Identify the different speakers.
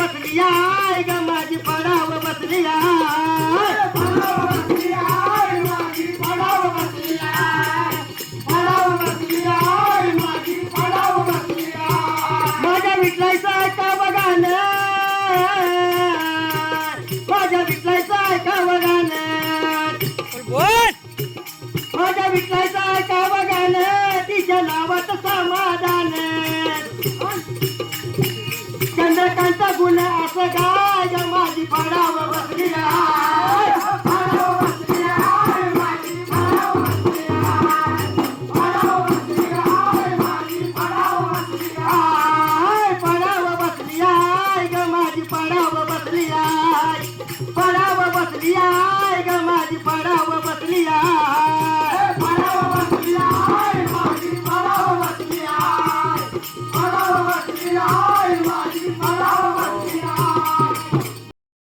Speaker 1: बसली आहे ग माझी पडाव बसली आहे पडाव बसली आहे माझी पडाव बसली आहे पडाव बसली आहे माझी पडाव बसली आहे माझ्या विठलायचं ऐका बघान माझ्या विठलायचं ऐका बघान माझ्या विठलायचं ऐका बघान तिच्या नावात समाधान चंद्रकांत गुण असं गाय माझी पडाव बसली आहे पडाव बसली आहे माझी पडाव बसली आहे पडाव बसली आहे माझी पडाव बसली आहे पडाव बसली आहे ग माझी पडाव बसली आहे पडाव बसली आहे ग माझी पडाव बसली आहे